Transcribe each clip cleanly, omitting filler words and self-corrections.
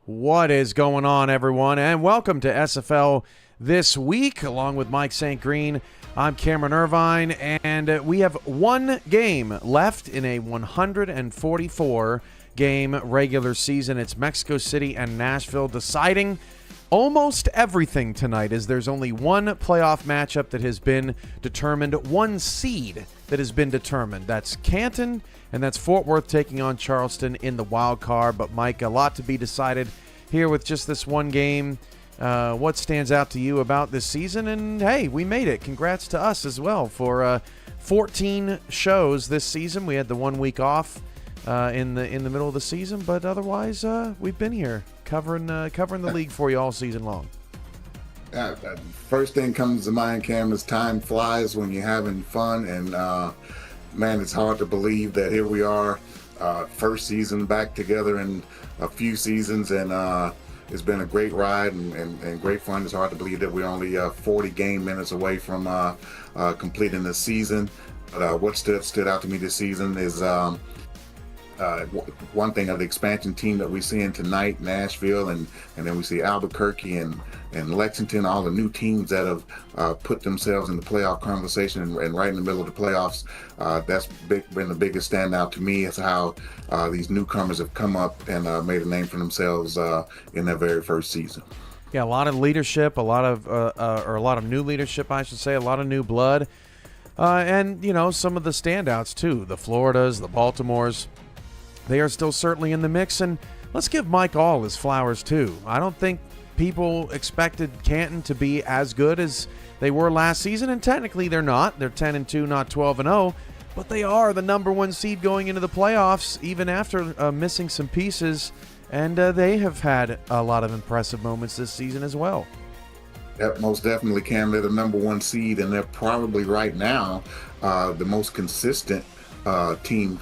What is going on, everyone? And welcome to SFL This Week, along with Mike St. Green. I'm Cameron Irvine, and we have one game left in a 144-game regular season. It's Mexico City and Nashville deciding almost everything tonight, as there's only one playoff matchup that has been determined, one seed that has been determined. That's Canton, and that's Fort Worth taking on Charleston in the wild card. But Mike, a lot to be decided here with just this one game. What stands out to you about this season? And hey, we made it. Congrats to us as well for 14 shows this season. We had the 1 week off in the middle of the season, but otherwise we've been here covering the league for you all season long. First thing comes to mind, Cam, is time flies when you're having fun, and man, it's hard to believe that here we are, first season back together in a few seasons, and it's been a great ride and great fun. It's hard to believe that we're only 40 game minutes away from completing the season. But what stood out to me this season is one thing of the expansion team that we're seeing tonight, Nashville, and then we see Albuquerque and Lexington, all the new teams that have put themselves in the playoff conversation and right in the middle of the playoffs. That's been the biggest standout to me, is how these newcomers have come up and made a name for themselves in their very first season. Yeah, a lot of leadership, a lot of new leadership, I should say, a lot of new blood, and some of the standouts too. The Floridas, the Baltimores. They are still certainly in the mix, and let's give Mike all his flowers, too. I don't think people expected Canton to be as good as they were last season, and technically they're not. They're 10-2, not 12-0, but they are the number one seed going into the playoffs, even after missing some pieces, and they have had a lot of impressive moments this season as well. Yep, most definitely, Cam. They're the number one seed, and they're probably right now the most consistent team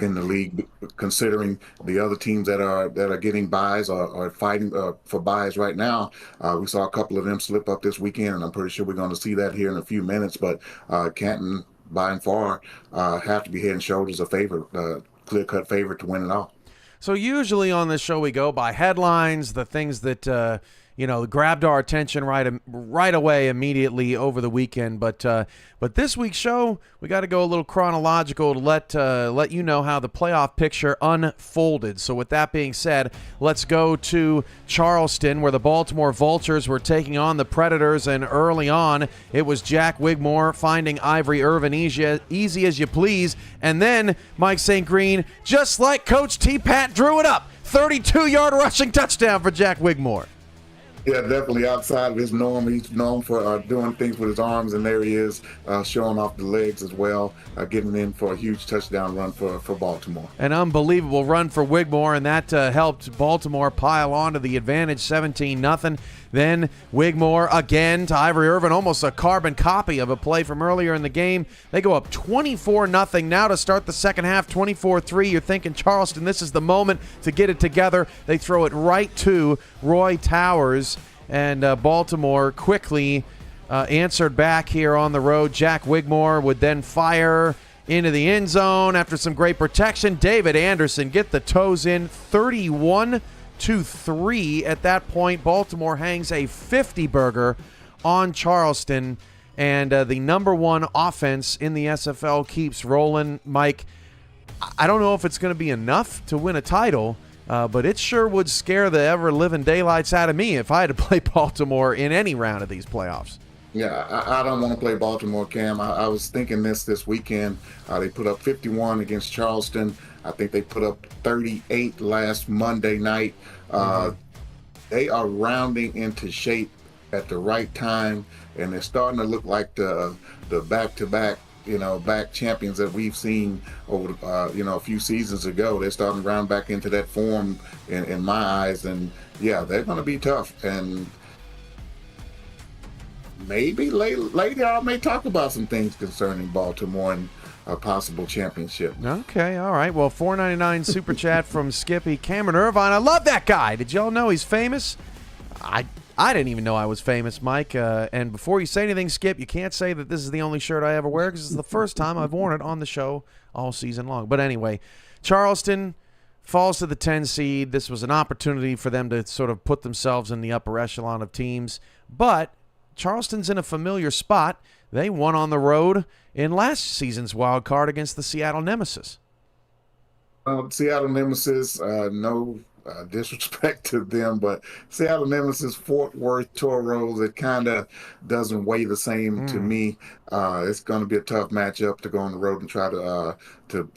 in the league, considering the other teams that are getting buys or fighting for buys right now. We saw a couple of them slip up this weekend, and I'm pretty sure we're going to see that here in a few minutes. But Canton, by and far, have to be head and shoulders a favorite, clear-cut favorite to win it all. So usually on this show we go by headlines, the things that grabbed our attention right away immediately over the weekend. But this week's show, we got to go a little chronological to let you know how the playoff picture unfolded. So with that being said, let's go to Charleston, where the Baltimore Vultures were taking on the Predators, and early on it was Jack Wigmore finding Ivory Irvin easy as you please, and then Mike St. Green, just like Coach T-Pat, drew it up. 32-yard rushing touchdown for Jack Wigmore. Yeah, definitely outside of his norm. He's known for doing things with his arms, and there he is showing off the legs as well, getting in for a huge touchdown run for Baltimore. An unbelievable run for Wigmore, and that helped Baltimore pile on to the advantage, 17-0. Then Wigmore again to Ivory Irvin, almost a carbon copy of a play from earlier in the game. They go up 24-0 now to start the second half, 24-3. You're thinking, Charleston, this is the moment to get it together. They throw it right to Roy Towers, and Baltimore quickly answered back here on the road. Jack Wigmore would then fire into the end zone after some great protection. David Anderson get the toes in, 31-3 at that point. Baltimore hangs a 50-burger on Charleston, and the number one offense in the SFL keeps rolling. Mike, I don't know if it's going to be enough to win a title, but it sure would scare the ever-living daylights out of me if I had to play Baltimore in any round of these playoffs. Yeah, I don't want to play Baltimore, Cam. I was thinking this weekend. They put up 51 against Charleston. I think they put up 38 last Monday night. They are rounding into shape at the right time, and they're starting to look like the back-to-back back champions that we've seen over a few seasons ago. They're starting to round back into that form in my eyes, and yeah, they're going to be tough. And maybe later I may talk about some things concerning Baltimore and a possible championship. Okay, all right. Well, $4.99 super chat from Skippy. Cameron Irvine, I love that guy. Did y'all know he's famous? I didn't even know I was famous, Mike. And before you say anything, Skip, you can't say that this is the only shirt I ever wear, because it's the first time I've worn it on the show all season long. But anyway, Charleston falls to the 10 seed. This was an opportunity for them to sort of put themselves in the upper echelon of teams. But Charleston's in a familiar spot. They won on the road in last season's wild card against the Seattle Nemesis. Seattle Nemesis, no disrespect to them, but Seattle Nemesis, Fort Worth Toros, it kind of doesn't weigh the same to me. It's going to be a tough matchup to go on the road and try to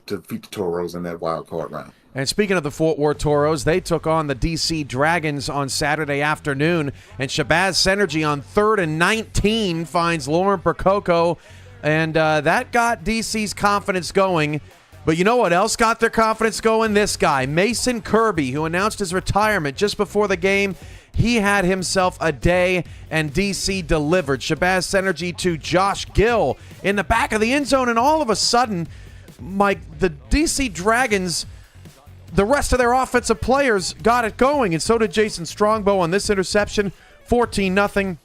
defeat the Toros in that wild card round. And speaking of the Fort Worth Toros, they took on the DC Dragons on Saturday afternoon, and Shabazz Synergy on 3rd and 19 finds Lauren Percoco, and that got DC's confidence going. But you know what else got their confidence going? This guy, Mason Kirby, who announced his retirement just before the game. He had himself a day, and DC delivered. Shabazz Synergy to Josh Gill in the back of the end zone, and all of a sudden, Mike, the DC Dragons, the rest of their offensive players got it going, and so did Jason Strongbow on this interception. 14-0.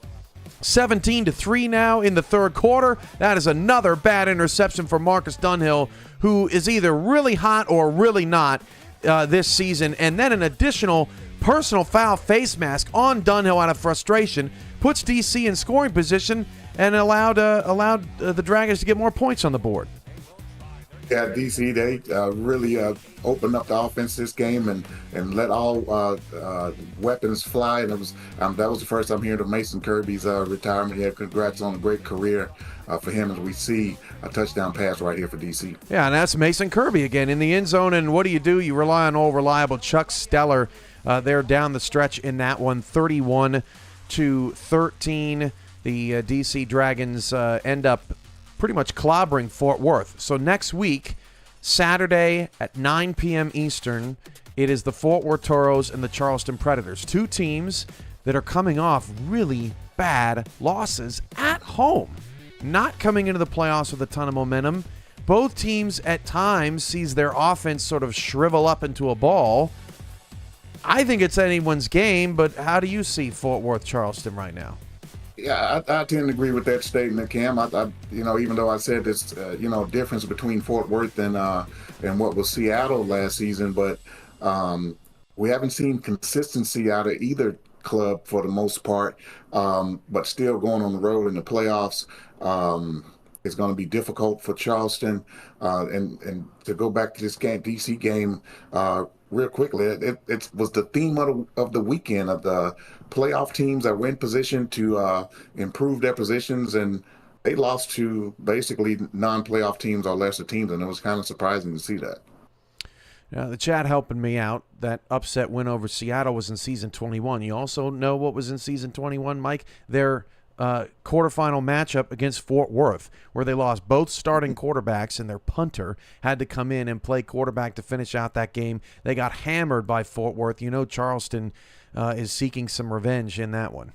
17-3 now in the third quarter. That is another bad interception for Marcus Dunhill, who is either really hot or really not this season. And then an additional personal foul face mask on Dunhill out of frustration puts DC in scoring position and allowed the Dragons to get more points on the board. Yeah, DC, they really opened up the offense this game and let all weapons fly. And it was that was the first I'm hearing of Mason Kirby's retirement. Yeah, congrats on a great career for him, as we see a touchdown pass right here for DC. Yeah, and that's Mason Kirby again in the end zone. And what do? You rely on old reliable Chuck Stellar there down the stretch in that one, 31-13. The DC Dragons end up pretty much clobbering Fort Worth. So next week, Saturday at 9 p.m. Eastern, it is the Fort Worth Toros and the Charleston Predators. Two teams that are coming off really bad losses at home, not coming into the playoffs with a ton of momentum. Both teams at times sees their offense sort of shrivel up into a ball. I think it's anyone's game, but how do you see Fort Worth Charleston right now? Yeah, I tend to agree with that statement, Cam. Even though I said this, difference between Fort Worth and what was Seattle last season, but we haven't seen consistency out of either club for the most part. But still going on the road in the playoffs is going to be difficult for Charleston. And to go back to this DC game real quickly, it was the theme of the weekend of the playoff teams that were in position to improve their positions, and they lost to basically non-playoff teams or lesser teams, and it was kind of surprising to see that. Now, the chat helping me out, that upset win over Seattle was in Season 21. You also know what was in Season 21, Mike? Their quarterfinal matchup against Fort Worth, where they lost both starting quarterbacks and their punter had to come in and play quarterback to finish out that game. They got hammered by Fort Worth. You know Charleston is seeking some revenge in that one.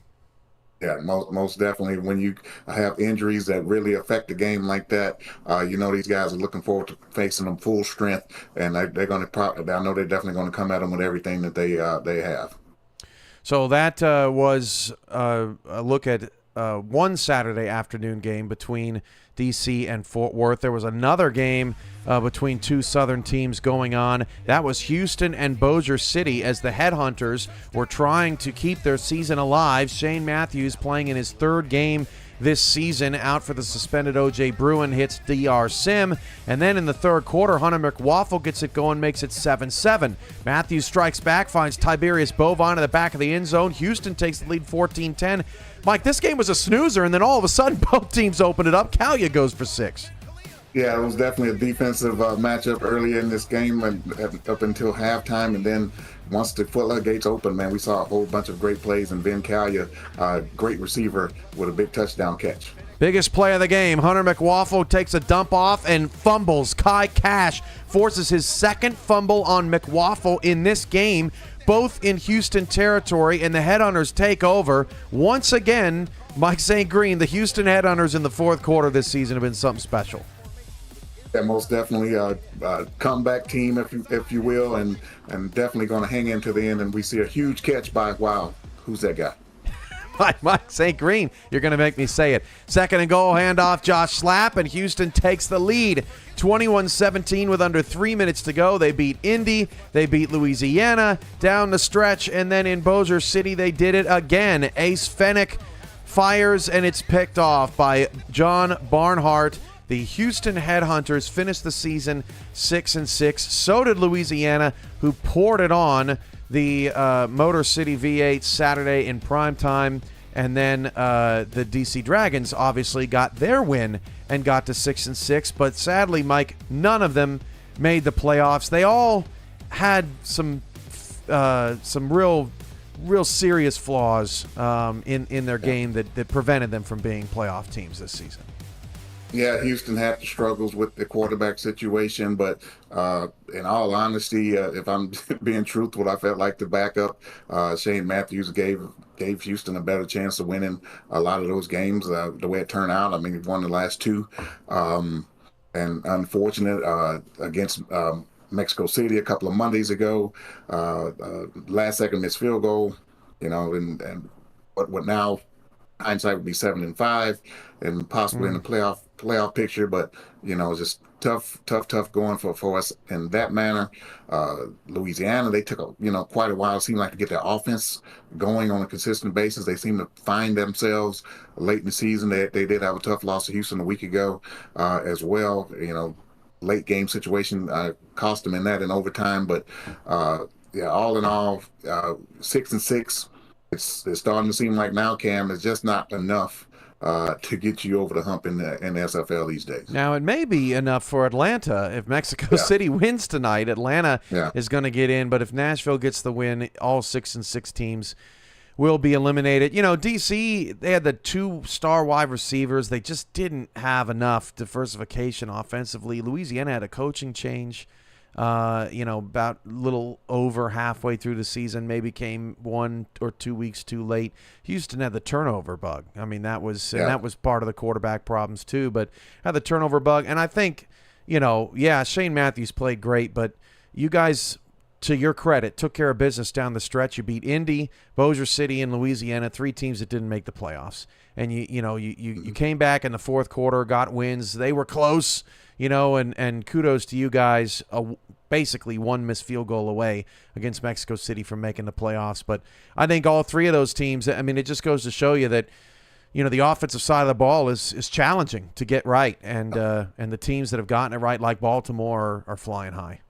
Yeah, most definitely. When you have injuries that really affect the game like that, these guys are looking forward to facing them full strength, and they're going to. I know they're definitely going to come at them with everything that they have. So that was a look at one Saturday afternoon game between DC and Fort Worth. There was another game between two Southern teams going on. That was Houston and Bossier City, as the Headhunters were trying to keep their season alive. Shane Matthews, playing in his third game this season, out for the suspended O.J. Bruin, hits DR Sim. And then in the third quarter, Hunter McWaffle gets it going, makes it 7-7. Matthews strikes back, finds Tiberius Bovine in the back of the end zone. Houston takes the lead 14-10. Mike, this game was a snoozer, and then all of a sudden, both teams open it up. Kalia goes for 6. Yeah, it was definitely a defensive matchup earlier in this game and up until halftime. And then once the floodgates opened, man, we saw a whole bunch of great plays. And Ben Kalia, great receiver with a big touchdown catch. Biggest play of the game, Hunter McWaffle takes a dump off and fumbles. Kai Cash forces his second fumble on McWaffle in this game, both in Houston territory, and the Headhunters take over. Once again, Mike St. Green, the Houston Headhunters in the fourth quarter this season have been something special. Yeah, most definitely a comeback team, if you will, and definitely going to hang in to the end. And we see a huge catch by, wow, who's that guy? Mike St. Green. You're going to make me say it. Second and goal, handoff, Josh Slapp, and Houston takes the lead. 21-17 with under 3 minutes to go. They beat Indy. They beat Louisiana down the stretch. And then in Bossier City, they did it again. Ace Fennick fires, and it's picked off by John Barnhart. The Houston Headhunters finished the season 6-6. So did Louisiana, who poured it on the Motor City V8 Saturday in prime time. And then the DC Dragons obviously got their win and got to 6-6. But sadly, Mike, none of them made the playoffs. They all had some real serious flaws in their game that prevented them from being playoff teams this season. Yeah, Houston had the struggles with the quarterback situation, but in all honesty, if I'm being truthful, I felt like the backup, Shane Matthews, gave Houston a better chance of winning a lot of those games the way it turned out. I mean, he won the last two, and unfortunate against Mexico City a couple of Mondays ago, last second missed field goal, and what now hindsight would be 7-5 and possibly in the playoff picture, but just tough going for us in that manner. Louisiana, they took quite a while, it seemed like, to get their offense going on a consistent basis. They seem to find themselves late in the season. They did have a tough loss to Houston a week ago as well. Late game situation cost them in that in overtime, but all in all, 6-6. It's starting to seem like now, Cam, is just not enough to get you over the hump in the SFL these days. Now, it may be enough for Atlanta. If Mexico City wins tonight, Atlanta is going to get in. But if Nashville gets the win, all 6-6 teams will be eliminated. D.C., they had the 2-star wide receivers. They just didn't have enough diversification offensively. Louisiana had a coaching change. About a little over halfway through the season, maybe came 1 or 2 weeks too late. Houston had the turnover bug. I mean, that was part of the quarterback problems too, but had the turnover bug. And I think, Shane Matthews played great, but you guys, to your credit, took care of business down the stretch. You beat Indy, Bossier City, and Louisiana, 3 teams that didn't make the playoffs. And you came back in the fourth quarter, got wins. They were close. And kudos to you guys, basically 1 missed field goal away against Mexico City from making the playoffs. But I think all 3 of those teams, I mean, it just goes to show you that, the offensive side of the ball is challenging to get right. And the teams that have gotten it right, like Baltimore, are flying high.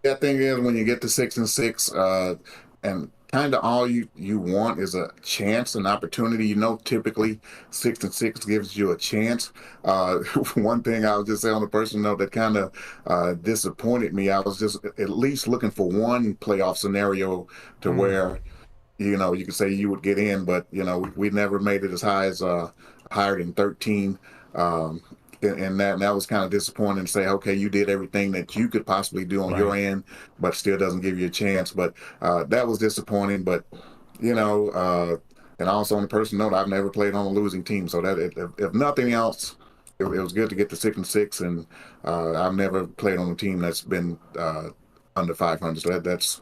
That thing is, when you get to 6-6, and kind of all you want is a chance, an opportunity. Typically 6-6 gives you a chance. One thing I was just saying on a personal note that kind of disappointed me, I was just at least looking for one playoff scenario to where you could say you would get in, but we never made it as high as higher than 13. And that was kind of disappointing to say, okay, you did everything that you could possibly do on your end, but still doesn't give you a chance. But that was disappointing. But, and also on a personal note, I've never played on a losing team. So that if nothing else, it was good to get to 6-6. And I've never played on a team that's been under 500. So that's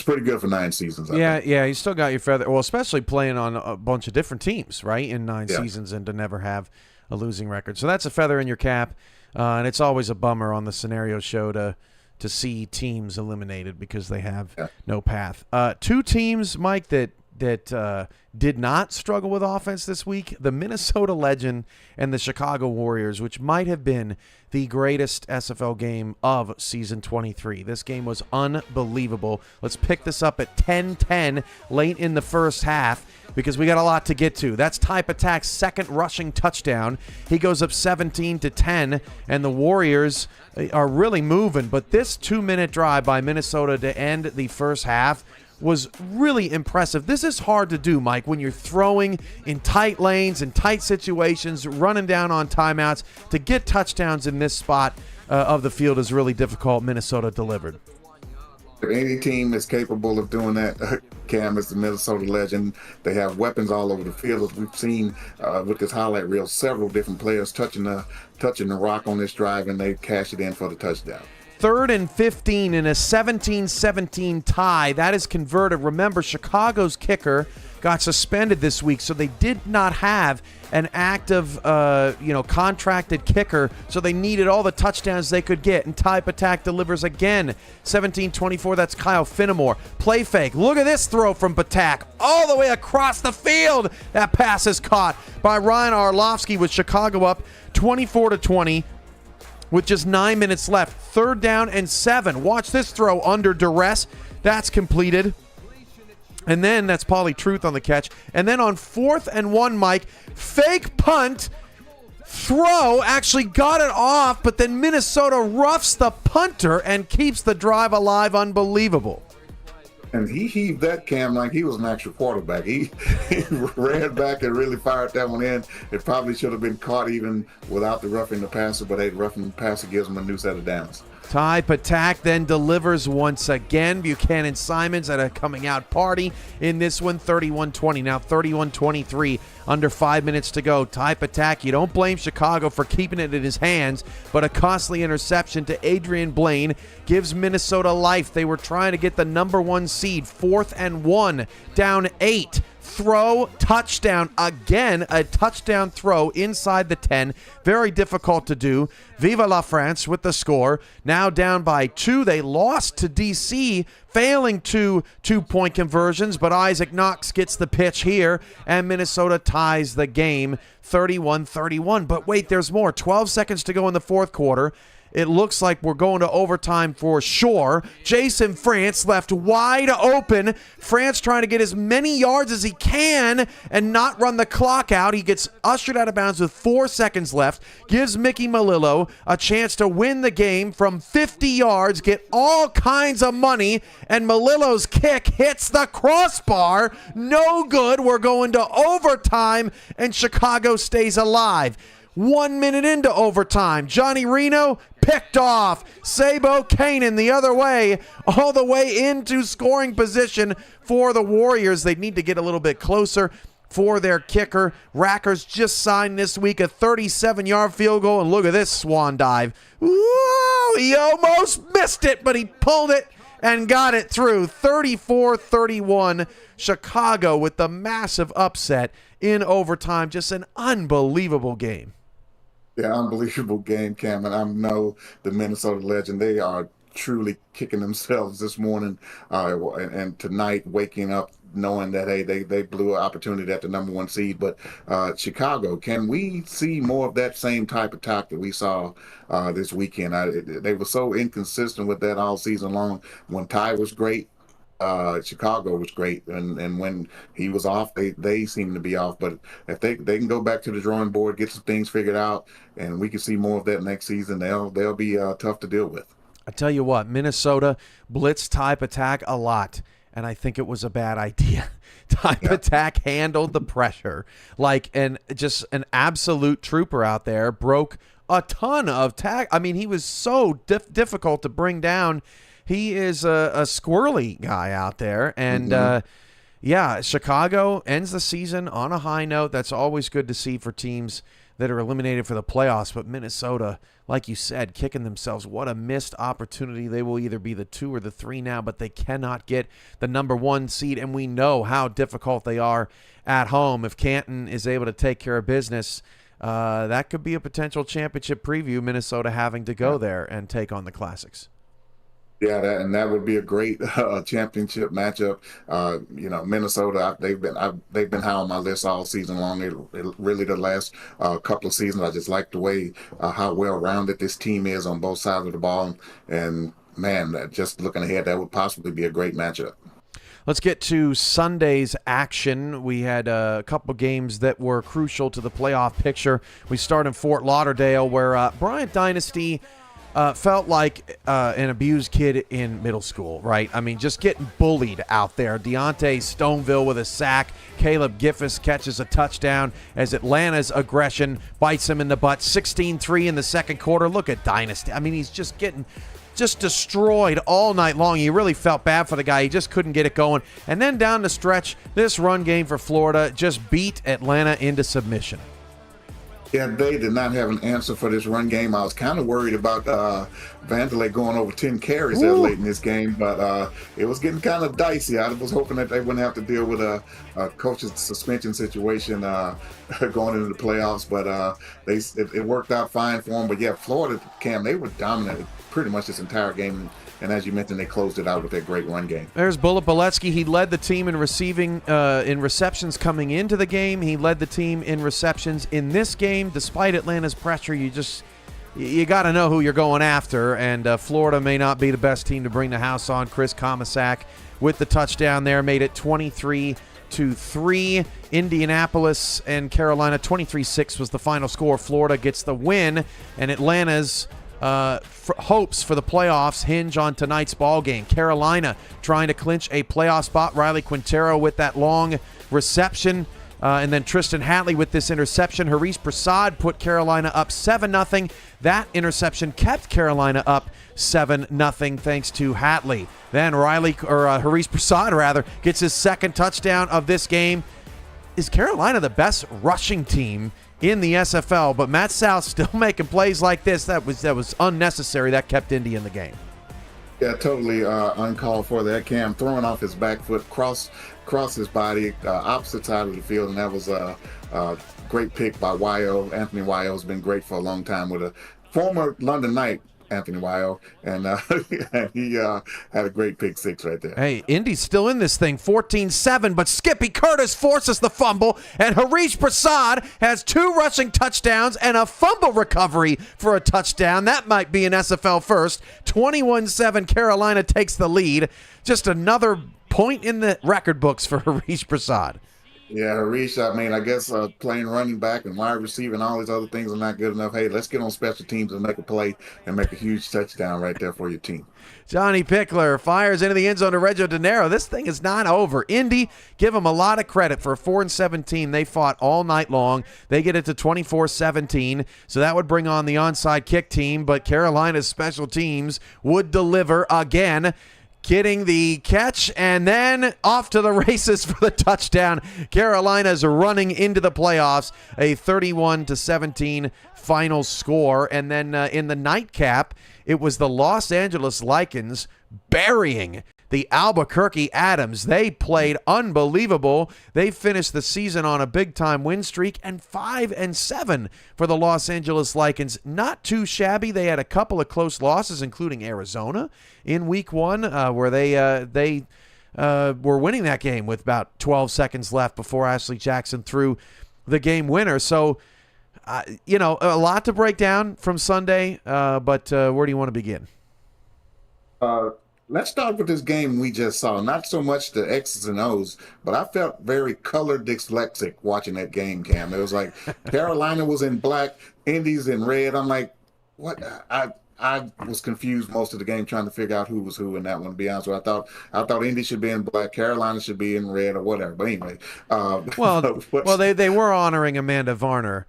pretty good for 9 seasons. I think. You still got your feather. Well, especially playing on a bunch of different teams, right, in 9 seasons, and to never have a losing record. So that's a feather in your cap, and it's always a bummer on the scenario show to see teams eliminated because they have no path. 2 teams, Mike, that did not struggle with offense this week, the Minnesota Legend and the Chicago Warriors, which might have been the greatest SFL game of season 23. This game was unbelievable. Let's pick this up at 10-10 late in the first half because we got a lot to get to. That's Type Attack's second rushing touchdown. He goes up 17-10, and the Warriors are really moving. But this 2-minute drive by Minnesota to end the first half was really impressive. This is hard to do, Mike, when you're throwing in tight lanes, in tight situations, running down on timeouts. To get touchdowns in this spot of the field is really difficult. Minnesota delivered. If any team is capable of doing that, Cam, is the Minnesota Legend. They have weapons all over the field. As we've seen with this highlight reel, several different players touching the rock on this drive, and they cash it in for the touchdown. 3rd and 15 in a 17-17 tie. That is converted. Remember, Chicago's kicker got suspended this week, so they did not have an active, contracted kicker, so they needed all the touchdowns they could get, and Ty Patak delivers again. 17-24, that's Kyle Finnemore. Play fake. Look at this throw from Patak all the way across the field. That pass is caught by Ryan Arlovsky with Chicago up 24-20 with just 9 minutes left. 3rd down and 7. Watch this throw under duress. That's completed. And then that's Pauly Truth on the catch. And then on 4th and 1, Mike, fake punt, throw, actually got it off, but then Minnesota roughs the punter and keeps the drive alive. Unbelievable. And he heaved that, Cam, like he was an actual quarterback. He ran back and really fired that one in. It probably should have been caught even without the roughing the passer, but roughing the passer gives him a new set of downs. Ty Patak then delivers once again. Buchanan Simons at a coming out party in this one, 31-20. Now 31-23, under 5 minutes to go. Ty Patak, you don't blame Chicago for keeping it in his hands, but a costly interception to Adrian Blaine gives Minnesota life. They were trying to get the number 1 seed. 4th and 1, down 8. Throw, touchdown, again, a touchdown throw inside the 10. Very difficult to do. Viva la France with the score. Now down by 2. They lost to D.C., failing 2 two-point conversions, but Isaac Knox gets the pitch here, and Minnesota ties the game 31-31. But wait, there's more. 12 seconds to go in the 4th quarter. It looks like we're going to overtime for sure. Jason France left wide open. France trying to get as many yards as he can and not run the clock out. He gets ushered out of bounds with 4 seconds left. Gives Mickey Malillo a chance to win the game from 50 yards, get all kinds of money, and Malillo's kick hits the crossbar. No good. We're going to overtime, and Chicago stays alive. 1 minute into overtime, Johnny Reno picked off. Sabo Kanan the other way, all the way into scoring position for the Warriors. They need to get a little bit closer for their kicker. Rackers just signed this week a 37-yard field goal, and look at this swan dive. Ooh, he almost missed it, but he pulled it and got it through. 34-31, Chicago with the massive upset in overtime. Just an unbelievable game. Yeah, unbelievable game, Cam. And I know the Minnesota Legend, they are truly kicking themselves this morning and tonight, waking up knowing that, hey, they blew an opportunity at the number 1 seed. But Chicago, can we see more of that same type of attack that we saw this weekend? They were so inconsistent with that all season long. When Ty was great, Chicago was great, and when he was off, they seem to be off. But if they can go back to the drawing board, get some things figured out, and we can see more of that next season, they'll be tough to deal with. I tell you what, Minnesota blitzed Ty Patak a lot, and I think it was a bad idea. Ty Patak handled the pressure just an absolute trooper out there. Broke a ton of tag. I mean, he was so difficult to bring down. He is a squirrely guy out there. And, Chicago ends the season on a high note. That's always good to see for teams that are eliminated for the playoffs. But Minnesota, like you said, kicking themselves. What a missed opportunity. They will either be the 2 or the 3 now, but they cannot get the number 1 seed. And we know how difficult they are at home. If Canton is able to take care of business, that could be a potential championship preview, Minnesota having to go there and take on the Classics. Yeah, that would be a great championship matchup. Minnesota, they've been high on my list all season long. It really the last couple of seasons, I just like the way how well-rounded this team is on both sides of the ball. And man, just looking ahead, that would possibly be a great matchup. Let's get to Sunday's action. We had a couple games that were crucial to the playoff picture. We start in Fort Lauderdale, where Bryant Dynasty felt like an abused kid in middle school, right? I mean, just getting bullied out there. Deontay Stoneville with a sack. Caleb Giffis catches a touchdown as Atlanta's aggression bites him in the butt. 16-3 in the second quarter. Look at Dynasty. I mean, he's just getting destroyed all night long. You really felt bad for the guy. He just couldn't get it going. And then down the stretch, this run game for Florida just beat Atlanta into submission. Yeah, they did not have an answer for this run game. I was kind of worried about Vandalay going over 10 carries that Woo. late in this game, but it was getting kind of dicey. I was hoping that they wouldn't have to deal with a coach's suspension situation going into the playoffs, but it worked out fine for them. But yeah, Florida, Cam, they were dominant pretty much this entire game. And as you mentioned, they closed it out with that great run game. There's Bullet Boletsky. He led the team in receiving, in receptions coming into the game. He led the team in receptions in this game. Despite Atlanta's pressure, you got to know who you're going after. And Florida may not be the best team to bring the house on. Chris Comisac with the touchdown there made it 23-3. Indianapolis and Carolina 23-6 was the final score. Florida gets the win, and Atlanta's hopes for the playoffs hinge on tonight's ball game. Carolina trying to clinch a playoff spot. Riley Quintero with that long reception, and then Tristan Hatley with this interception. Harish Prasad put Carolina up 7-0. That interception kept Carolina up 7-0 thanks to Hatley. Then Harish Prasad gets his second touchdown of this game. Is Carolina the best rushing team in the SFL? But Matt South still making plays like this. That was unnecessary. That kept Indy in the game. Yeah, totally uncalled for that. Cam throwing off his back foot, cross his body, opposite side of the field, and that was a great pick by Wyo. Anthony Wyo has been great for a long time with a former London Knight, Anthony Wyo, and he had a great pick six right there. Hey, Indy's still in this thing, 14-7, but Skippy Curtis forces the fumble, and Harish Prasad has 2 rushing touchdowns and a fumble recovery for a touchdown. That might be an SFL first. 21-7, Carolina takes the lead. Just another point in the record books for Harish Prasad. Yeah, Harish, I guess playing running back and wide receiver and all these other things are not good enough. Hey, let's get on special teams and make a play and make a huge touchdown right there for your team. Johnny Pickler fires into the end zone to Reggio De Niro. This thing is not over. Indy, give them a lot of credit for a 4-17. They fought all night long. They get it to 24-17, so that would bring on the onside kick team, but Carolina's special teams would deliver again, getting the catch, and then off to the races for the touchdown. Carolina's running into the playoffs, a 31-17 final score. And then in the nightcap, it was the Los Angeles Lycans burying the Albuquerque Adams. They played unbelievable. They finished the season on a big-time win streak, and 5-7 for the Los Angeles Lycans. Not too shabby. They had a couple of close losses, including Arizona in Week 1, where they were winning that game with about 12 seconds left before Ashley Jackson threw the game winner. So, a lot to break down from Sunday, but where do you want to begin? Let's start with this game we just saw. Not so much the X's and O's, but I felt very color dyslexic watching that game, Cam. It was like Carolina was in black, Indy's in red. I'm like, what? I was confused most of the game trying to figure out who was who in that one, to be honest with you. I thought Indy should be in black, Carolina should be in red or whatever. But anyway. They were honoring Amanda Varner,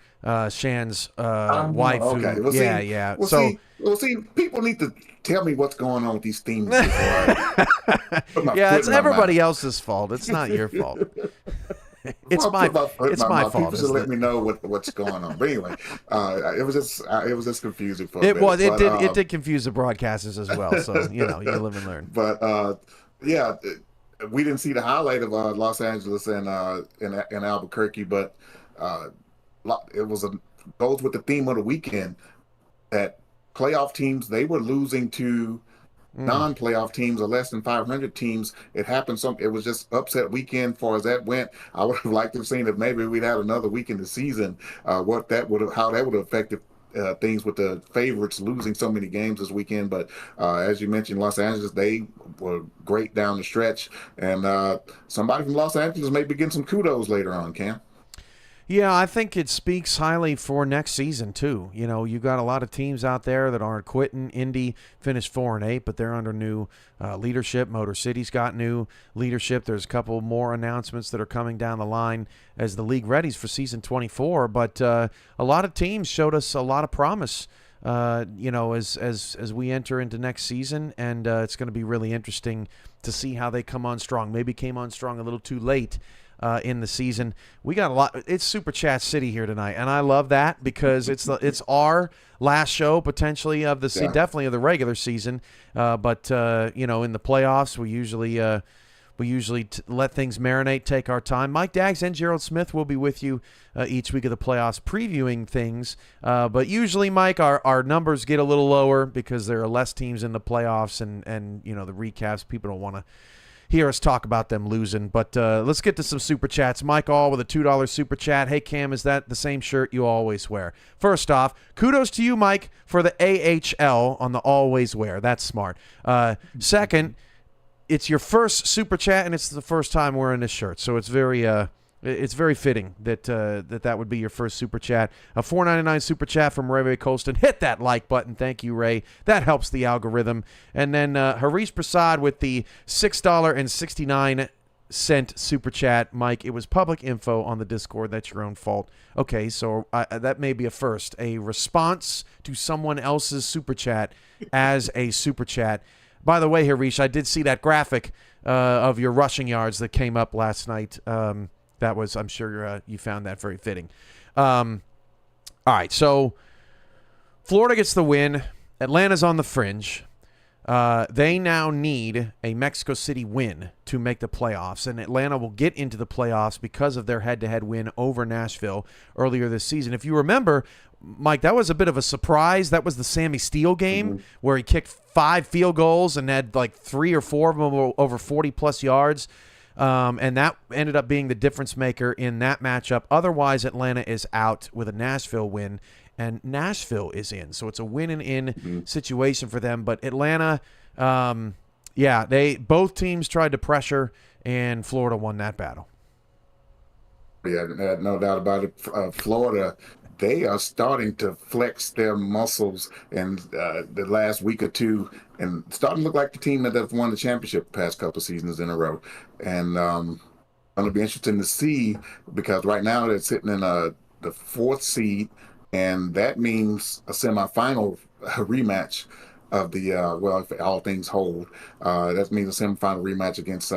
Shan's wife. Okay. See, people need to tell me what's going on with these themes before I put my foot it's in my everybody mouth. else's fault. It's not your fault. It's Well, my People fault. should let me know what's going on. But anyway, it was just confusing for a It bit. was. But, It did confuse the broadcasters as well. So you live and learn. But we didn't see the highlight of Los Angeles and Albuquerque, but it goes with the theme of the weekend that playoff teams, they were losing to non-playoff teams or less than 500 teams. It happened. It was just upset weekend as far as that went. I would have liked to have seen that maybe we'd had another week in the season. How that would have affected things with the favorites losing so many games this weekend. But as you mentioned, Los Angeles, they were great down the stretch, and somebody from Los Angeles may be getting some kudos later on, Cam. Yeah, I think it speaks highly for next season, too. You got a lot of teams out there that aren't quitting. Indy finished 4-8, but they're under new leadership. Motor City's got new leadership. There's a couple more announcements that are coming down the line as the league readies for season 24. But a lot of teams showed us a lot of promise, as we enter into next season. And it's going to be really interesting to see how they come on strong. Maybe came on strong a little too late in the season. We got a lot. It's Super Chat City here tonight, and I love that because it's our last show potentially of the definitely of the regular season. But in the playoffs, we usually let things marinate, take our time. Mike Daggs and Gerald Smith will be with you each week of the playoffs previewing things. But usually, Mike, our numbers get a little lower because there are less teams in the playoffs and the recaps. People don't want to hear us talk about them losing. But let's get to some Super Chats. Mike All with a $2 Super Chat. Hey, Cam, is that the same shirt you always wear? First off, kudos to you, Mike, for the AHL on the always wear. That's smart. Second, it's your first Super Chat, and it's the first time wearing this shirt. So it's very fitting that would be your first Super Chat. A $4.99 Super Chat from Ray Colston. Hit that like button. Thank you, Ray. That helps the algorithm. And then Harish Prasad with the $6.69 Super Chat. Mike, it was public info on the Discord. That's your own fault. Okay, so that may be a first. A response to someone else's Super Chat as a Super Chat. By the way, Harish, I did see that graphic of your rushing yards that came up last night. That was, I'm sure you found that very fitting. All right, so Florida gets the win. Atlanta's on the fringe. They now need a Mexico City win to make the playoffs, and Atlanta will get into the playoffs because of their head-to-head win over Nashville earlier this season. If you remember, Mike, that was a bit of a surprise. That was the Sammy Steele game where he kicked 5 field goals and had like 3 or 4 of them over 40-plus yards. And that ended up being the difference maker in that matchup. Otherwise, Atlanta is out with a Nashville win, and Nashville is in. So it's a win-and-in situation for them. But Atlanta, both teams tried to pressure, and Florida won that battle. Yeah, no doubt about it. Florida, they are starting to flex their muscles in the last week or two and starting to look like the team that have won the championship the past couple seasons in a row. And it'll be interesting to see because right now they're sitting in the 4th seed, and that means a semifinal rematch of the if all things hold, that means a semifinal rematch against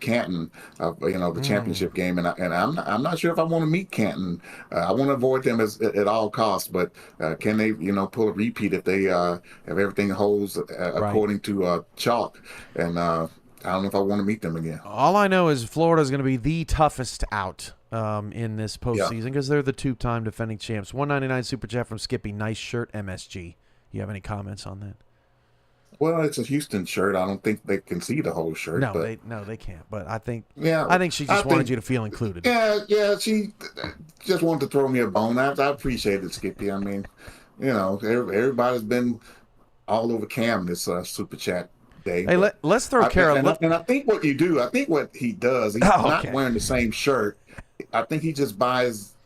Canton, the championship game, and I'm not sure if I want to meet Canton. I want to avoid them at all costs, but can they pull a repeat if they if everything holds according to chalk? And I don't know if I want to meet them again. All I know is Florida is going to be the toughest out in this postseason because they're the 2-time defending champs. $1.99 Super Chat from Skippy. Nice shirt, MSG. You have any comments on that? Well, it's a Houston shirt. I don't think they can see the whole shirt. No, they can't. But I think she just wanted you to feel included. Yeah, she just wanted to throw me a bone. I appreciate it, Skippy. I mean, everybody's been all over Cam this Super Chat day. Hey, let's throw Carol. And I think what he does, he's not wearing the same shirt. I think he just buys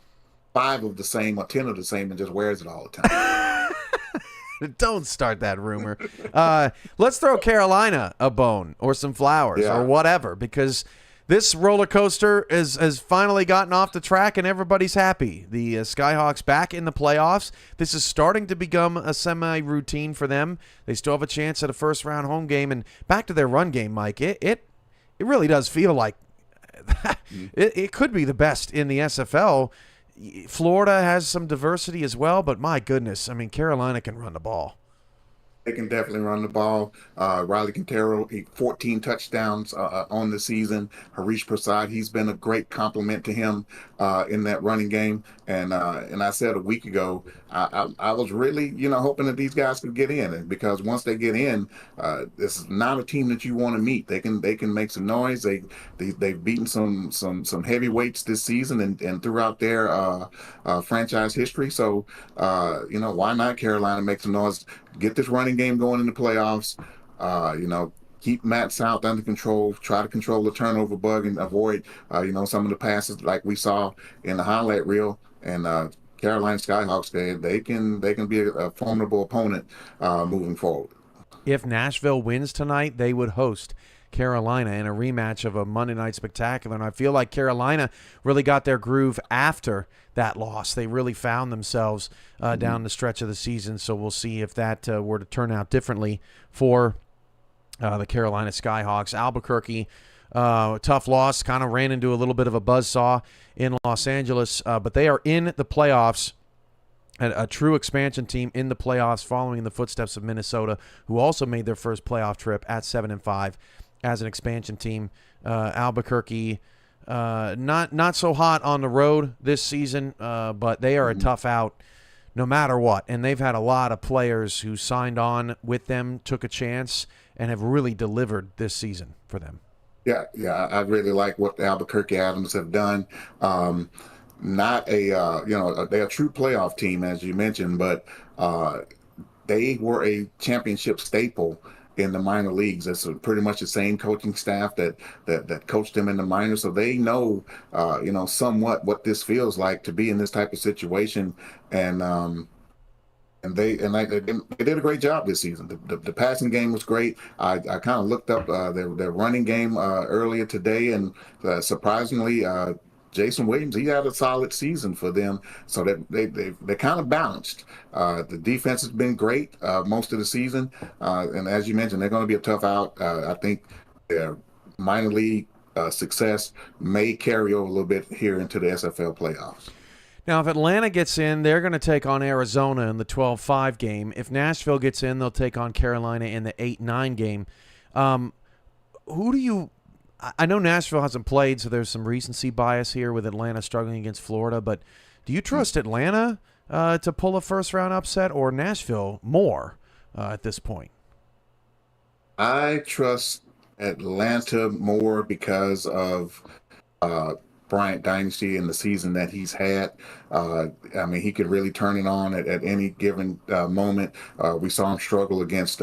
5 of the same or 10 of the same and just wears it all the time. Don't start that rumor. Let's throw Carolina a bone or some flowers or whatever, because this roller coaster has finally gotten off the track and everybody's happy. The Skyhawks back in the playoffs. This is starting to become a semi-routine for them. They still have a chance at a first-round home game. And back to their run game, Mike, it really does feel like it could be the best in the SFL. Florida has some diversity as well, but my goodness, I mean, Carolina can run the ball. They can definitely run the ball. Riley Quintero, 14 touchdowns on the season. Harish Prasad, he's been a great compliment to him in that running game. And I said a week ago, I was really, hoping that these guys could get in, and because once they get in, this is not a team that you want to meet. They can make some noise. They've beaten some heavyweights this season and throughout their franchise history. So why not Carolina make some noise? Get this running game going in the playoffs. Keep Matt South under control. Try to control the turnover bug and avoid, some of the passes like we saw in the highlight reel. And Carolina Skyhawks, they can be a formidable opponent moving forward. If Nashville wins tonight, they would host Carolina in a rematch of a Monday Night Spectacular. And I feel like Carolina really got their groove after that loss. They really found themselves down the stretch of the season. So we'll see if that were to turn out differently for the Carolina Skyhawks. Albuquerque Tough loss, kind of ran into a little bit of a buzzsaw in Los Angeles, but they are in the playoffs. A true expansion team in the playoffs, following in the footsteps of Minnesota, who also made their first playoff trip at 7-5 as an expansion team. Albuquerque, not so hot on the road this season, but they are a tough out no matter what. And they've had a lot of players who signed on with them, took a chance, and have really delivered this season for them. Yeah, I really like what the Albuquerque Adams have done. Not a they're a true playoff team, as you mentioned, but they were a championship staple in the minor leagues. It's pretty much the same coaching staff that coached them in the minors, so they know somewhat what this feels like to be in this type of situation. And they did a great job this season. The passing game was great. I kind of looked up their running game earlier today, and surprisingly, Jason Williams, he had a solid season for them. So that they kind of balanced. The defense has been great most of the season, and as you mentioned, they're going to be a tough out. I think their minor league success may carry over a little bit here into the SFL playoffs. Now, if Atlanta gets in, they're going to take on Arizona in the 12-5 game. If Nashville gets in, they'll take on Carolina in the 8-9 game. Who do you – I know Nashville hasn't played, so there's some recency bias here with Atlanta struggling against Florida, but do you trust Atlanta to pull a first-round upset, or Nashville more at this point? I trust Atlanta more because of Bryant Dynasty and the season that he's had. He could really turn it on at any given moment. We saw him struggle against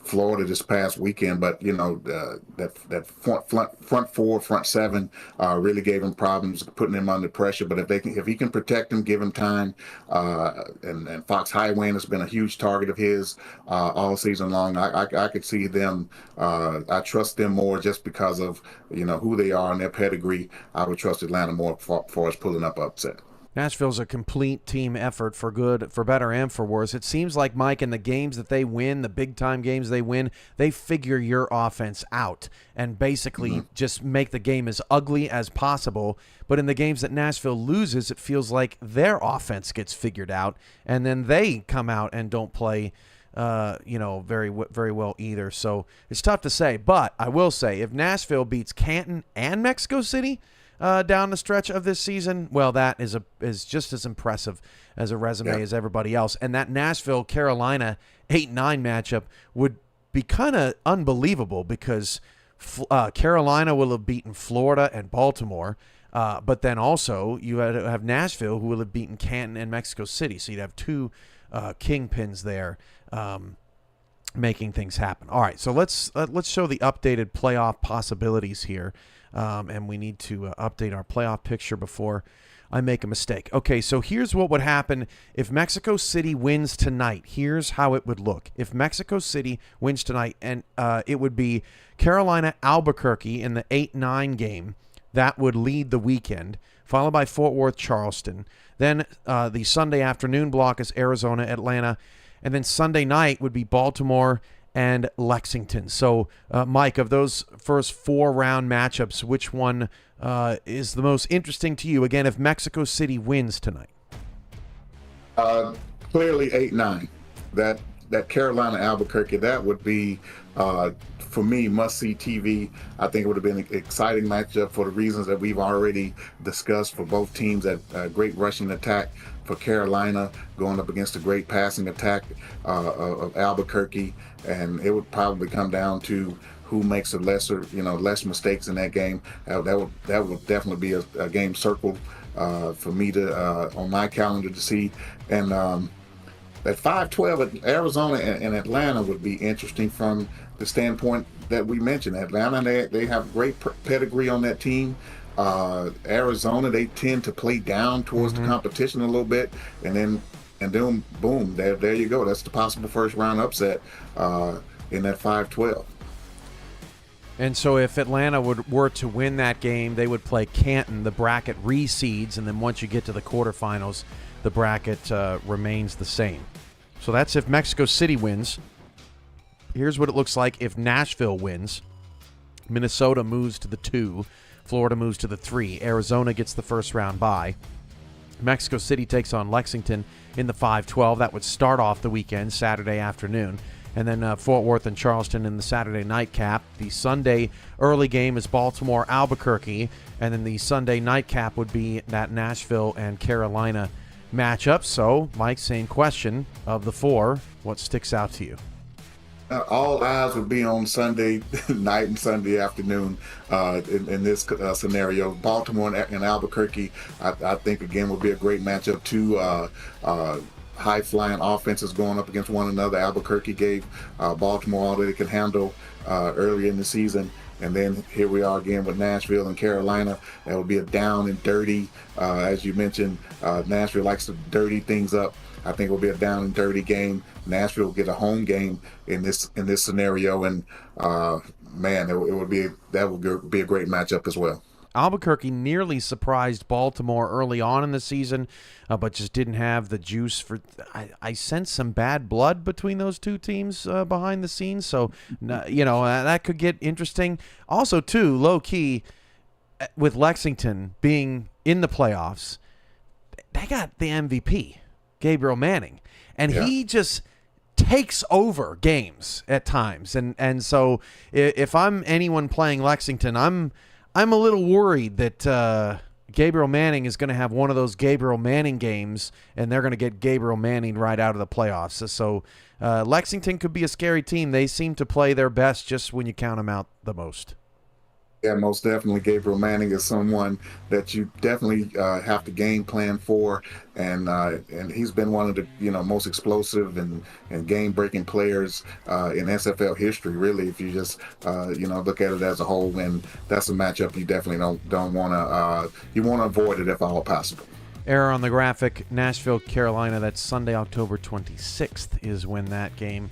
Florida this past weekend, but that front four, front seven really gave him problems, putting him under pressure. But if he can protect him, give him time, and Fox Highway has been a huge target of his all season long. I could see them. I trust them more just because of who they are and their pedigree. I would trust Atlanta more for us pulling up upset. Nashville's a complete team effort, for good, for better, and for worse. It seems like, Mike, in the games that they win, the big-time games they win, they figure your offense out and basically just make the game as ugly as possible. But in the games that Nashville loses, it feels like their offense gets figured out, and then they come out and don't play very well either. So it's tough to say. But I will say, if Nashville beats Canton and Mexico City down the stretch of this season, well, that is just as impressive as a resume as everybody else. And that Nashville-Carolina 8-9 matchup would be kind of unbelievable, because Carolina will have beaten Florida and Baltimore, but then also you have Nashville, who will have beaten Canton and Mexico City. So you'd have two kingpins there making things happen. All right, so let's show the updated playoff possibilities here. And we need to update our playoff picture before I make a mistake. Okay, so here's what would happen if Mexico City wins tonight. Here's how it would look. If Mexico City wins tonight, and it would be Carolina-Albuquerque in the 8-9 game. That would lead the weekend, followed by Fort Worth-Charleston. Then the Sunday afternoon block is Arizona-Atlanta. And then Sunday night would be Baltimore and Lexington. So, Mike, of those first 4-round matchups, which one is the most interesting to you? Again, if Mexico City wins tonight. Clearly 8-9. That Carolina Albuquerque, that would be for me must-see TV. I think it would have been an exciting matchup for the reasons that we've already discussed for both teams. That great rushing attack for Carolina going up against a great passing attack of Albuquerque, and it would probably come down to who makes less mistakes in that game. That would definitely be a game circled for me to on my calendar to see. And that 5-12 at Arizona and Atlanta would be interesting from the standpoint that we mentioned. Atlanta, they have great pedigree on that team. Arizona, they tend to play down towards the competition a little bit, and then boom, there you go. That's the possible first round upset in that 5-12. And so if Atlanta were to win that game, they would play Canton. The bracket reseeds, and then once you get to the quarterfinals, the bracket remains the same. So that's if Mexico City wins. Here's what it looks like if Nashville wins. Minnesota moves to the 2. Florida moves to the 3. Arizona gets the first round bye. Mexico City takes on Lexington in the 5-12. That would start off the weekend, Saturday afternoon. And then Fort Worth and Charleston in the Saturday nightcap. The Sunday early game is Baltimore-Albuquerque. And then the Sunday nightcap would be that Nashville and Carolina matchup. So, Mike, same question. Of the 4, what sticks out to you? All eyes would be on Sunday night and Sunday afternoon in this scenario. Baltimore and Albuquerque, I think, again, would be a great matchup. Two high-flying offenses going up against one another. Albuquerque gave Baltimore all that they could handle earlier in the season. And then here we are again with Nashville and Carolina. That would be a down and dirty. As you mentioned, Nashville likes to dirty things up. I think it will be a down and dirty game. Nashville will get a home game in this scenario, and man, it would be a great matchup as well. Albuquerque nearly surprised Baltimore early on in the season, but just didn't have the juice for. I sense some bad blood between those two teams behind the scenes, so that could get interesting. Also, too, low key, with Lexington being in the playoffs, they got the MVP, Gabriel Manning, and he just takes over games at times, and so if I'm anyone playing Lexington, I'm a little worried that Gabriel Manning is going to have one of those Gabriel Manning games, and they're going to get Gabriel Manning right out of the playoffs. So Lexington could be a scary team. They seem to play their best just when you count them out the most. Yeah, most definitely. Gabriel Manning is someone that you definitely have to game plan for, and he's been one of the most explosive and game breaking players in SFL history. Really, if you just look at it as a whole, and that's a matchup you definitely don't want to you want to avoid it if all possible. Error on the graphic. Nashville, Carolina. That's Sunday, October 26th is when that game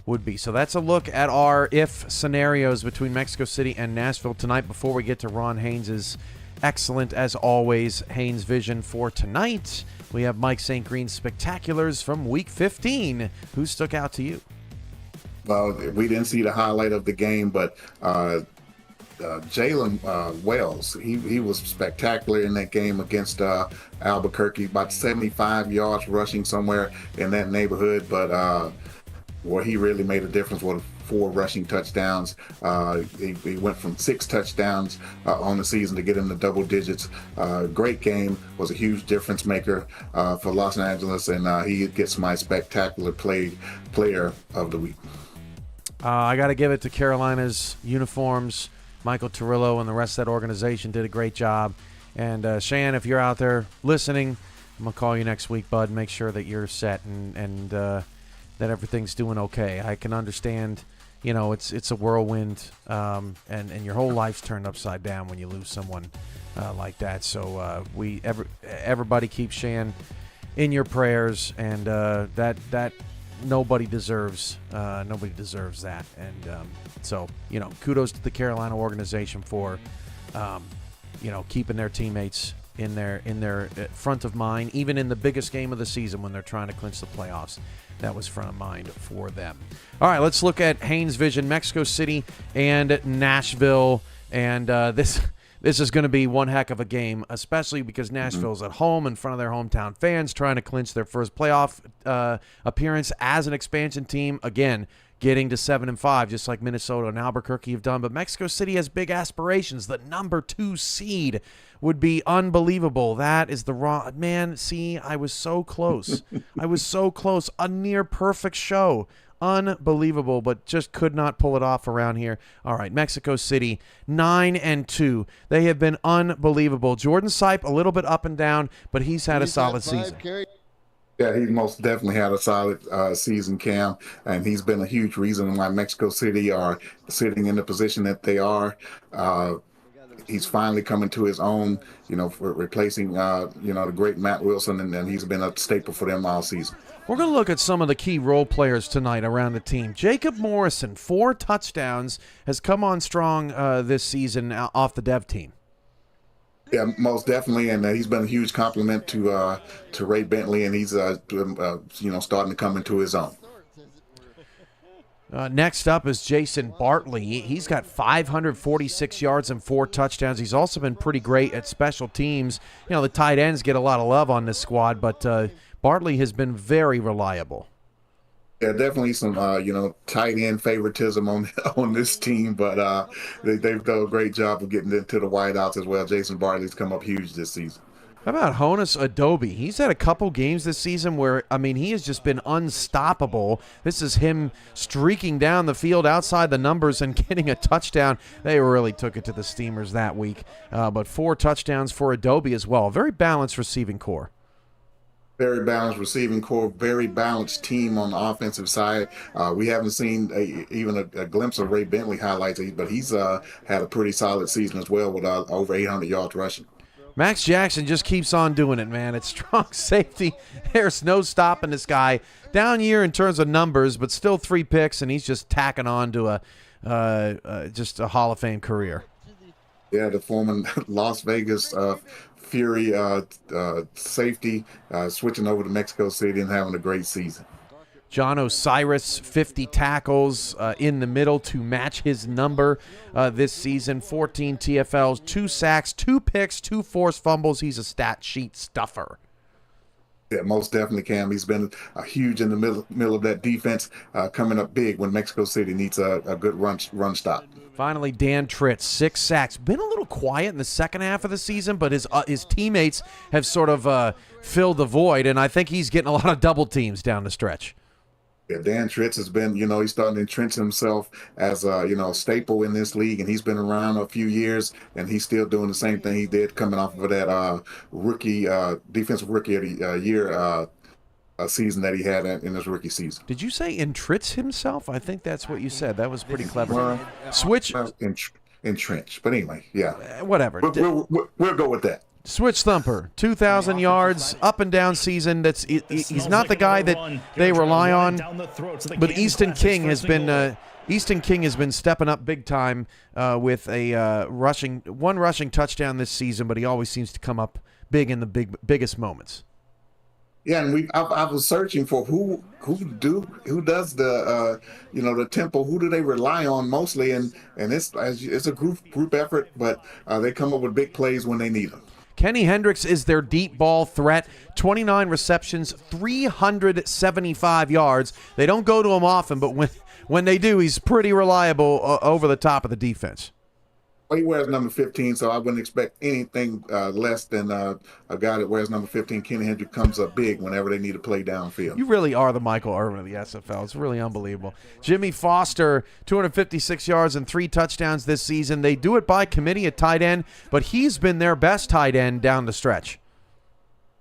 would be. So that's a look at our if scenarios between Mexico City and Nashville tonight. Before we get to Ron Haynes' excellent, as always, Haynes vision for tonight, we have Mike St. Green's spectaculars from Week 15. Who stuck out to you? Well, we didn't see the highlight of the game, but Jalen Wells, he was spectacular in that game against Albuquerque, about 75 yards rushing somewhere in that neighborhood, but where he really made a difference with 4 rushing touchdowns. He went from 6 touchdowns on the season to get into double digits. Great game, was a huge difference maker for Los Angeles, and he gets my spectacular player of the week. I got to give it to Carolina's uniforms. Michael Torillo and the rest of that organization did a great job. And Shan, if you're out there listening, I'm going to call you next week, bud. Make sure that you're set and that everything's doing okay. I can understand, it's a whirlwind, and your whole life's turned upside down when you lose someone like that. So everybody keep Shan in your prayers, and that nobody deserves that. And so kudos to the Carolina organization for keeping their teammates in their front of mind, even in the biggest game of the season when they're trying to clinch the playoffs. That was front of mind for them. All right, let's look at Haynes Vision, Mexico City and Nashville. And this is going to be one heck of a game, especially because Nashville's at home in front of their hometown fans, trying to clinch their first playoff appearance as an expansion team. Again, getting to 7-5, just like Minnesota and Albuquerque have done. But Mexico City has big aspirations. The number 2 seed would be unbelievable. That is the wrong man. See, I was so close. A near perfect show. Unbelievable, but just could not pull it off around here. All right, Mexico City, 9-2. They have been unbelievable. Jordan Sipe, a little bit up and down, but he's had a solid season. Yeah, he most definitely had a solid season, Cam, and he's been a huge reason why Mexico City are sitting in the position that they are. He's finally coming to his own, for replacing, the great Matt Wilson, and he's been a staple for them all season. We're going to look at some of the key role players tonight around the team. Jacob Morrison, 4 touchdowns, has come on strong this season off the dev team. Yeah, most definitely, and he's been a huge compliment to Ray Bentley, and he's starting to come into his own. Next up is Jason Bartley. He's got 546 yards and 4 touchdowns. He's also been pretty great at special teams. You know, the tight ends get a lot of love on this squad, but Bartley has been very reliable. Yeah, definitely some tight end favoritism on this team, but they've done a great job of getting into the wideouts as well. Jason Bartley's come up huge this season. How about Honus Adobe? He's had a couple games this season where, I mean, he has just been unstoppable. This is him streaking down the field outside the numbers and getting a touchdown. They really took it to the Steamers that week. But 4 touchdowns for Adobe as well. Very balanced receiving core. Very balanced receiving core, very balanced team on the offensive side. We haven't seen even a glimpse of Ray Bentley highlights, but he's had a pretty solid season as well with over 800 yards rushing. Max Jackson just keeps on doing it, man. It's strong safety. There's no stopping this guy. Down year in terms of numbers, but still 3 picks, and he's just tacking on to just a Hall of Fame career. Yeah, the former Las Vegas Fury safety switching over to Mexico City and having a great season. John Osiris, 50 tackles in the middle to match his number this season. 14 TFLs, 2 sacks, 2 picks, 2 forced fumbles. He's a stat sheet stuffer. Yeah, most definitely, Cam. He's been huge in the middle of that defense, coming up big when Mexico City needs a good run stop. Finally, Dan Tritz, 6 sacks. Been a little quiet in the second half of the season, but his teammates have sort of filled the void, and I think he's getting a lot of double teams down the stretch. Yeah, Dan Tritz has been, he's starting to entrench himself as a staple in this league, and he's been around a few years, and he's still doing the same thing he did coming off of that defensive rookie of the year season that he had in his rookie season. Did you say entrench himself? I think that's what you said. That was pretty clever. Switch. Entrench, but anyway, yeah. Whatever. We'll go with that. Switch thumper, 2,000 yards, up and down season. He's not the guy that they rely on, but Easton King has been stepping up big time with a one rushing touchdown this season, but he always seems to come up big in the biggest moments. Yeah, and I was searching for who does the the tempo. Who do they rely on mostly? And it's a group effort, but they come up with big plays when they need them. Kenny Hendricks is their deep ball threat. 29 receptions, 375 yards. They don't go to him often, but when they do, he's pretty reliable over the top of the defense. Well, he wears number 15, so I wouldn't expect anything less than a guy that wears number 15. Kenny Hendricks comes up big whenever they need to play downfield. You really are the Michael Irvin of the SFL. It's really unbelievable. Jimmy Foster, 256 yards and 3 touchdowns this season. They do it by committee at tight end, but he's been their best tight end down the stretch.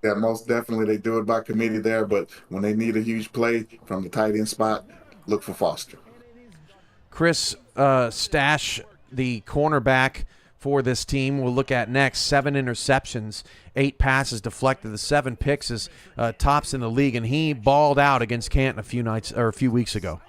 Yeah, most definitely they do it by committee there, but when they need a huge play from the tight end spot, look for Foster. Chris Stash, the cornerback for this team, we'll look at next. 7 interceptions, 8 passes deflected. The 7 picks is tops in the league, and he balled out against Canton a few weeks ago.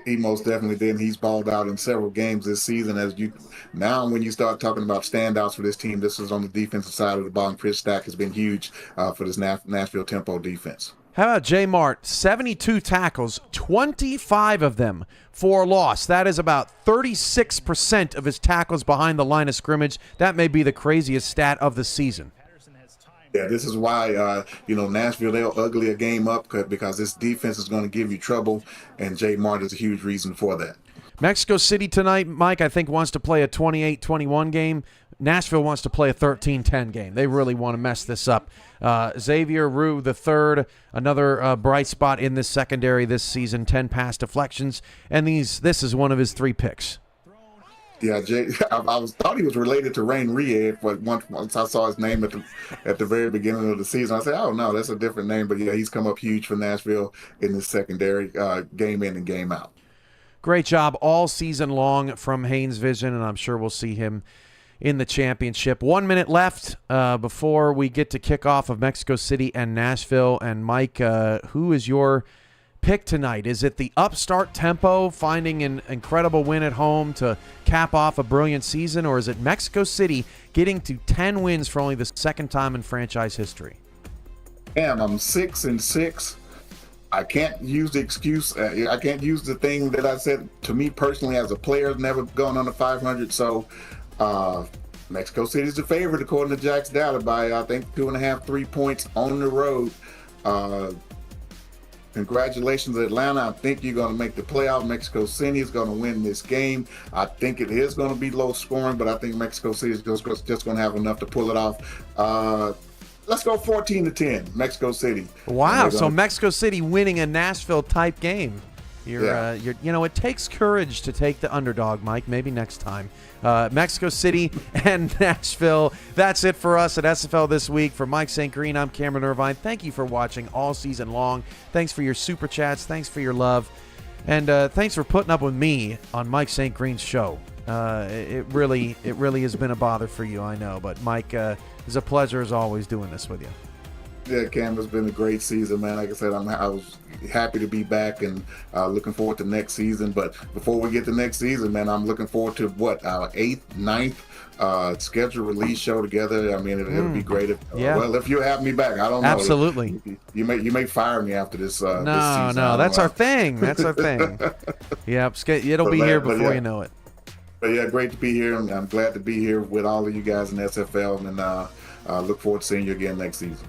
He most definitely did. He's balled out in several games this season. When you start talking about standouts for this team, this is on the defensive side of the ball. Chris Stack has been huge for this Nashville Tempo defense. How about Jay Mart? 72 tackles, 25 of them for loss. That is about 36% of his tackles behind the line of scrimmage. That may be the craziest stat of the season. Yeah, this is why, Nashville, they'll ugly a game up because this defense is going to give you trouble, and Jay Mart is a huge reason for that. Mexico City tonight, Mike, I think wants to play a 28-21 game. Nashville wants to play a 13-10 game. They really want to mess this up. Xavier Rue III, another bright spot in this secondary this season, 10 pass deflections, and this is one of his 3 picks. Yeah, Jay, I thought he was related to Rain Ried, but once I saw his name at the very beginning of the season, I said, oh, no, that's a different name. But, yeah, he's come up huge for Nashville in this secondary, game in and game out. Great job all season long from Haynes Vision, and I'm sure we'll see him in the championship. 1 minute left before we get to kickoff of Mexico City and Nashville. And, Mike, who is your pick tonight? Is it the upstart Tempo finding an incredible win at home to cap off a brilliant season, or is it Mexico City getting to 10 wins for only the second time in franchise history? Damn, I'm 6-6. I can't use the excuse. I can't use the thing that I said to me personally as a player, never gone under 500. So Mexico City's the favorite according to Jack's data by I think 2.5, 3 points on the road. Congratulations, Atlanta. I think you're going to make the playoff. Mexico City is going to win this game. I think it is going to be low scoring, but I think Mexico City is just going to have enough to pull it off. Let's go 14-10, Mexico City. Wow, so Mexico City winning a Nashville type game. It takes courage to take the underdog, Mike. Maybe next time. Mexico City and Nashville. That's it for us at SFL This Week. For Mike St. Green, I'm Cameron Irvine. Thank you for watching all season long. Thanks for your super chats. Thanks for your love. And thanks for putting up with me on Mike St. Green's show. It really has been a bother for you, I know. But Mike, it's a pleasure as always doing this with you. Yeah, Cam, it's been a great season, man. Like I said, I was happy to be back and looking forward to next season. But before we get to next season, man, I'm looking forward to our 8th, 9th schedule release show together. I mean, it'll be great. If you have me back, I don't know. Absolutely. You may fire me after this. No, this season. that's our thing. That's our thing. Yep, it'll be here before you know it. But yeah, great to be here. I'm glad to be here with all of you guys in SFL, and look forward to seeing you again next season.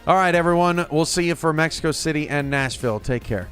All right, everyone. We'll see you for Mexico City and Nashville. Take care.